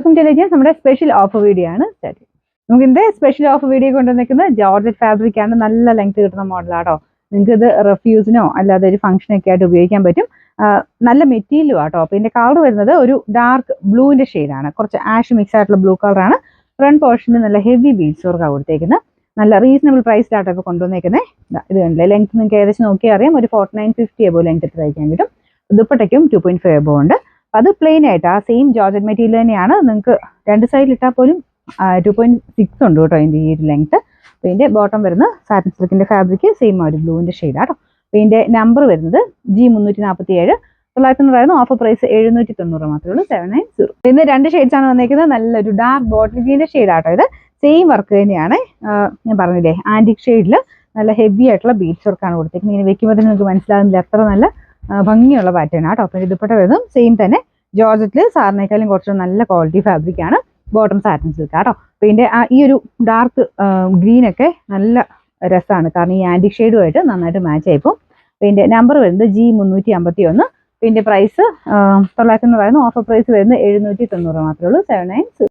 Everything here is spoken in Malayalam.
Welcome to legends. നമ്മുടെ സ്പെഷ്യൽ ഓഫർ വീഡിയോ ആണ് സ്റ്റാർട്ട്. നമുക്ക് ഇതിന്റെ സ്പെഷ്യൽ ഓഫർ വീഡിയോ കൊണ്ടുവന്നിരിക്കുന്നത് ജോർജറ്റ് ഫാബ്രിക് ആണ്. നല്ല ലെങ്ത് കിട്ടുന്ന മോഡലാട്ടോ. നിങ്ങൾക്ക് ഇത് റെഫ്യൂസിനോ അല്ലാതെ ഒരു ഫംഗ്ഷനൊക്കെ ആയിട്ട് ഉപയോഗിക്കാൻ പറ്റും. നല്ല മെറ്റീരിയലും ആട്ടോ. അപ്പോൾ ഇതിന്റെ കളർ വരുന്നത് ഒരു ഡാർക്ക് ബ്ലൂവിന്റെ ഷെയ്ഡാണ്. കുറച്ച് ആഷ് മിക്സ് ആയിട്ടുള്ള ബ്ലൂ കളറാണ്. ഫ്രണ്ട് പോർഷനിൽ നല്ല ഹെവി ബീഡ്സ് വർക്കാണ് കൊടുത്തേക്കുന്നത്. നല്ല റീസണബിൾ പ്രൈസിലാട്ടോ ഇപ്പോൾ കൊണ്ടുവന്നേക്കുന്നത്. ഇത് കണ്ടില്ലേ, ലെങ്ത് നിങ്ങൾക്ക് ഏകദേശം നോക്കിയാൽ അറിയാം. ഒരു 4950 എബോ ലെങ്ത് ഇട്ട് തയ്ക്കാൻ കിട്ടും. ദുപ്പട്ടയ്ക്കും 2.5 എബോ ഉണ്ട്. അത് പ്ലെയിൻ ആയിട്ട് ആ സെയിം ജോർജറ്റ് മെറ്റീരിയൽ തന്നെയാണ്. നിങ്ങൾക്ക് രണ്ട് സൈഡിൽ ഇട്ടാൽ പോലും 2.6 ഉണ്ട് കേട്ടോ ഇതിൻ്റെ ഈ ഒരു ലെങ്ത്. അപ്പോൾ ഇതിൻ്റെ ബോട്ടം വരുന്നത് സാറ്റിൻ സിൽക്കിൻ്റെ ഫാബ്രിക്, സെയിം ആ ഒരു ബ്ലൂവിൻ്റെ ഷെയ്ഡാട്ടോ. അപ്പോൾ ഇതിൻ്റെ നമ്പർ വരുന്നത് G347. 900 ഓഫർ പ്രൈസ് 790 മാത്രമേ ഉള്ളൂ. 790. ഇന്ന് രണ്ട് ഷെയ്ഡ്സ് ആണ് വന്നേക്കുന്നത്. നല്ലൊരു ഡാർക്ക് ബോട്ടിൽ ഗ്രീൻ്റെ ഷെയ്ഡാട്ടോ. ഇത് സെയിം വർക്ക് തന്നെയാണ്. ഞാൻ പറഞ്ഞില്ലേ, ആൻറ്റിക് ഷെയ്ഡിൽ നല്ല ഹെവി ആയിട്ടുള്ള ബീഡ്സ് വർക്കാണ് കൊടുത്തേക്കുന്നത്. ഇങ്ങനെ വെക്കുമ്പോൾ തന്നെ നിങ്ങൾക്ക് മനസ്സിലാകുന്നില്ല അത്ര നല്ല ഭംഗിയുള്ള പാറ്റേൺ ആട്ടോ. അപ്പം ദുപ്പട്ട വരുന്നതും സെയിം തന്നെ ജോർജറ്റിൽ സാറിനേക്കാളും കുറച്ച് നല്ല ക്വാളിറ്റി ഫാബ്രിക് ആണ്. ബോട്ടം സാറ്റിൻ സിൽക്ക് ആട്ടോ. അപ്പോൾ ഇതിൻ്റെ ഈ ഒരു ഡാർക്ക് ഗ്രീനൊക്കെ നല്ല രസമാണ്, കാരണം ഈ ആൻറ്റിക് ഷെയ്ഡുമായിട്ട് നന്നായിട്ട് മാച്ച് ആയിപ്പോൾ. അപ്പോൾ ഇതിൻ്റെ നമ്പർ വരുന്നത് G351. ഇതിൻ്റെ പ്രൈസ് 900 ഓഫർ പ്രൈസ് വരുന്നത് 790 മാത്രമേ ഉള്ളൂ. 790.